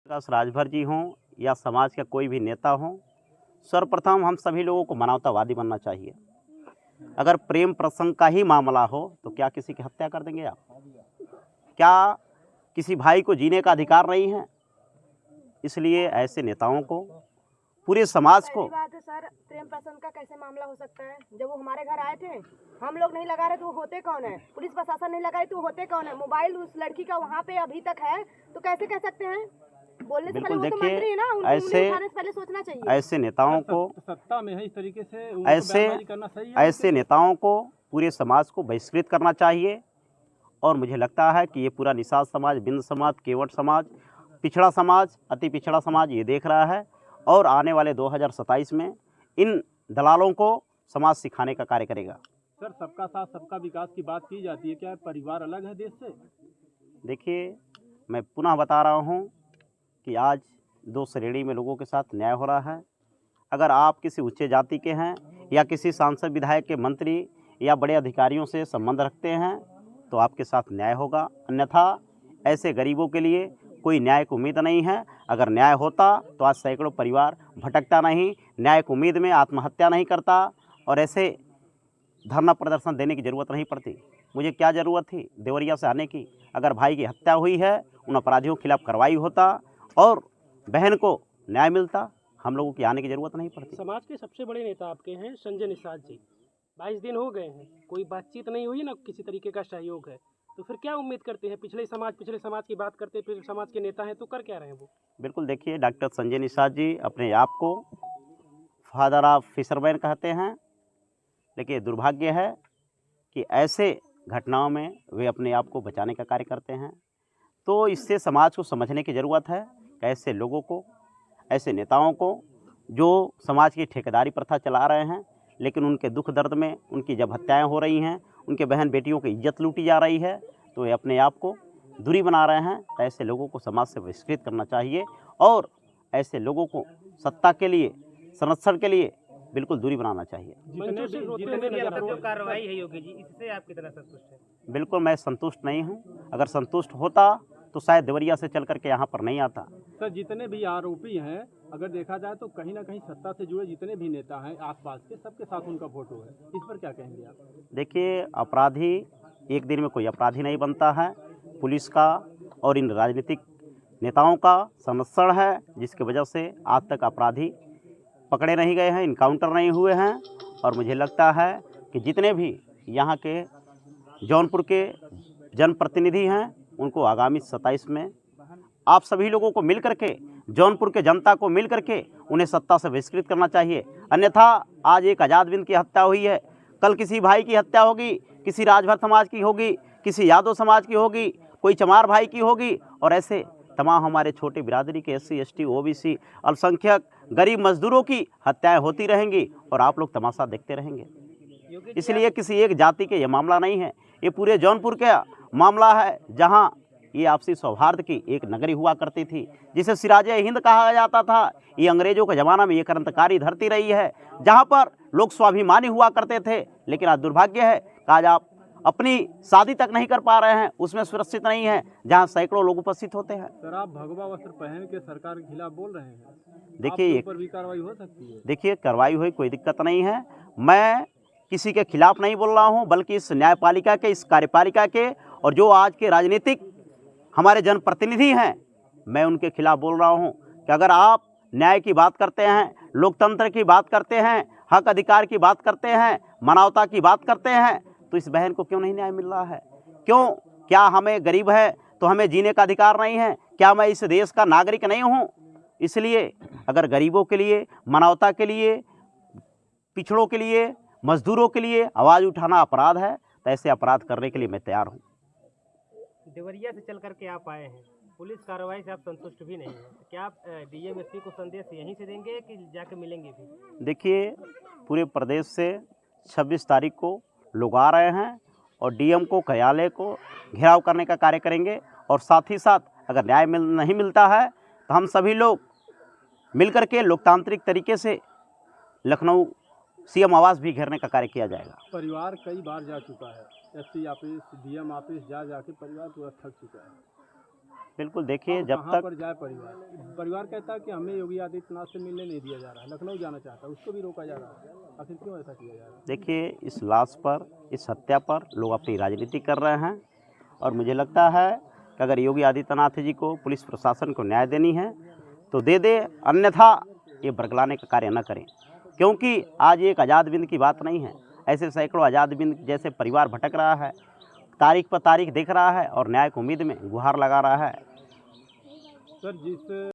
विकास राजभर जी हों या समाज का कोई भी नेता हो, सर्वप्रथम हम सभी लोगों को मानवतावादी बनना चाहिए। अगर प्रेम प्रसंग का ही मामला हो तो क्या किसी की हत्या कर देंगे आप? क्या किसी भाई को जीने का अधिकार नहीं है? इसलिए ऐसे नेताओं को, पूरे समाज को। पहली बात है सर, प्रेम प्रसंग का कैसे मामला हो सकता है? जब वो हमारे घर आए थे, हम लोग नहीं लगा रहे तो वो होते कौन है? पुलिस प्रशासन नहीं लगाई तो वो होते कौन है? मोबाइल उस लड़की का वहाँ पे अभी तक है, तो कैसे कह सकते हैं? बोलने से पहले वो तो मंत्री है ना, उनको उंगली उठाने से पहले सोचना चाहिए। ऐसे नेताओं को, सत्ता में है इस तरीके से बयानबाजी करना सही है? ऐसे नेताओं को पूरे समाज को बहिष्कृत करना चाहिए। और मुझे लगता है कि ये पूरा निषाद समाज, बिंद समाज, केवट समाज, पिछड़ा समाज, अति पिछड़ा समाज ये देख रहा है और आने वाले 2027 में इन दलालों को समाज सिखाने का कार्य करेगा। सर, सबका साथ सबका विकास की बात की जाती है, क्या परिवार अलग है देश से? देखिए, मैं पुनः बता रहा हूँ कि आज दो श्रेणी में लोगों के साथ न्याय हो रहा है। अगर आप किसी उच्च जाति के हैं या किसी सांसद, विधायक के, मंत्री या बड़े अधिकारियों से संबंध रखते हैं तो आपके साथ न्याय होगा, अन्यथा ऐसे गरीबों के लिए कोई न्याय की उम्मीद नहीं है। अगर न्याय होता तो आज सैकड़ों परिवार भटकता नहीं, न्याय की उम्मीद में आत्महत्या नहीं करता और ऐसे धरना प्रदर्शन देने की ज़रूरत नहीं पड़ती। मुझे क्या ज़रूरत थी देवरिया से आने की? अगर भाई की हत्या हुई है, उन अपराधियों के खिलाफ कार्रवाई होता और बहन को न्याय मिलता, हम लोगों की आने की ज़रूरत नहीं पड़ती। समाज के सबसे बड़े नेता आपके हैं संजय निषाद जी। 22 दिन हो गए हैं, कोई बातचीत नहीं हुई, ना किसी तरीके का सहयोग है, तो फिर क्या उम्मीद करते हैं? पिछले समाज की बात करते हैं, पिछले समाज के नेता हैं, तो कर क्या रहे हैं वो? बिल्कुल, देखिए, डॉक्टर संजय निषाद जी अपने आप को फादर ऑफ फिशरमैन कहते हैं, लेकिन दुर्भाग्य है कि ऐसे घटनाओं में वे अपने आप को बचाने का कार्य करते हैं। तो इससे समाज को समझने की ज़रूरत है कि ऐसे लोगों को, ऐसे नेताओं को जो समाज की ठेकेदारी प्रथा चला रहे हैं, लेकिन उनके दुख दर्द में उनकी जब हत्याएं हो रही हैं, उनके बहन बेटियों की इज्जत लूटी जा रही है, तो वे अपने आप को दूरी बना रहे हैं। तो ऐसे लोगों को समाज से बहिष्कृत करना चाहिए और ऐसे लोगों को सत्ता के लिए, संरक्षण के लिए जितने दूरी बनाना चाहिए। जो कार्रवाई है योगी जी, इससे आप कितना संतुष्ट हैं? बिल्कुल मैं संतुष्ट नहीं हूँ। अगर संतुष्ट होता तो शायद देवरिया से चल करके यहाँ पर नहीं आता। सर, जितने भी आरोपी हैं, अगर देखा जाए तो कहीं ना कहीं सत्ता से जुड़े जितने भी नेता हैं आसपास के, सबके साथ उनका फोटो है। इस पर क्या कहेंगे आप? देखिए, अपराधी एक दिन में कोई अपराधी नहीं बनता है। पुलिस का और इन राजनीतिक नेताओं का संरक्षण है, जिसकी वजह से आज तक अपराधी पकड़े नहीं गए हैं, इनकाउंटर नहीं हुए हैं। और मुझे लगता है कि जितने भी यहाँ के जौनपुर के जनप्रतिनिधि हैं, उनको आगामी 27 में आप सभी लोगों को मिल करके, जौनपुर के जनता को मिल करके उन्हें सत्ता से बहिष्कृत करना चाहिए। अन्यथा आज एक आज़ाद बिंद की हत्या हुई है, कल किसी भाई की हत्या होगी, किसी राजभर समाज की होगी, किसी यादव समाज की होगी, कोई चमार भाई की होगी, और ऐसे तमाम हमारे छोटे बिरादरी के SC ST OBC अल्पसंख्यक गरीब मजदूरों की हत्याएं होती रहेंगी और आप लोग तमाशा देखते रहेंगे। इसलिए किसी एक जाति के ये मामला नहीं है, ये पूरे जौनपुर का मामला है, जहाँ ये आपसी सौहार्द की एक नगरी हुआ करती थी, जिसे सिराजे हिंद कहा जाता था। ये अंग्रेजों के ज़माना में ये क्रांतिकारी धरती रही है, जहाँ पर लोग स्वाभिमानी हुआ करते थे। लेकिन आज दुर्भाग्य है कि आज आप अपनी शादी तक नहीं कर पा रहे हैं, उसमें सुरक्षित नहीं है, जहाँ सैकड़ों लोग उपस्थित होते हैं। सर, आप भगवा वस्त्र पहन के सरकार के खिलाफ बोल रहे हैं, देखिए, ऊपर भी कार्रवाई हो सकती है। देखिए, कार्रवाई हुई, कोई दिक्कत नहीं है। मैं किसी के खिलाफ नहीं बोल रहा हूँ, बल्कि इस न्यायपालिका के, इस कार्यपालिका के और जो आज के राजनीतिक हमारे जनप्रतिनिधि हैं, मैं उनके खिलाफ बोल रहा हूँ कि अगर आप न्याय की बात करते हैं, लोकतंत्र की बात करते हैं, हक अधिकार की बात करते हैं, मानवता की बात करते हैं, तो इस बहन को क्यों नहीं न्याय मिल रहा है? क्यों? क्या हमें गरीब है तो हमें जीने का अधिकार नहीं है? क्या मैं इस देश का नागरिक नहीं हूँ? इसलिए अगर गरीबों के लिए, मानवता के लिए, पिछड़ों के लिए, मजदूरों के लिए आवाज़ उठाना अपराध है, तो ऐसे अपराध करने के लिए मैं तैयार हूँ। देवरिया से चल करके आप आए हैं, पुलिस कार्रवाई से आप संतुष्ट भी नहीं हैं, तो क्या आप DM SP को संदेश यहीं से देंगे कि जाके मिलेंगे भी? देखिए, पूरे प्रदेश से 26 तारीख को लोग आ रहे हैं और DM को, कार्यालय को घेराव करने का कार्य करेंगे। और साथ ही साथ अगर न्याय नहीं मिलता है तो हम सभी लोग मिलकर के लोकतांत्रिक तरीके से लखनऊ CM आवास भी घेरने का कार्य किया जाएगा। परिवार कई बार जा चुका है, SC ऑफिस, DM ऑफिस जा जाके परिवार पूरा थक चुका है। बिल्कुल देखिए, जब कहाँ तक पर जाए परिवार परिवार कहता है कि हमें योगी आदित्यनाथ से मिलने नहीं दिया जा रहा है, लखनऊ जाना चाहता है, उसको भी रोका जा रहा है। आखिर क्यों ऐसा किया जा रहा है? देखिए, इस लाश पर, इस हत्या पर लोग अपनी राजनीति कर रहे हैं और मुझे लगता है कि अगर योगी आदित्यनाथ जी को, पुलिस प्रशासन को न्याय देनी है तो दे दे, अन्यथा ये बरगलाने का कार्य न करें। क्योंकि आज एक आज़ाद बिंद की बात नहीं है, ऐसे सैकड़ों आज़ाद बिंद जैसे परिवार भटक रहा है, तारीख पर तारीख देख रहा है और न्याय की उम्मीद में गुहार लगा रहा है। सर, जिस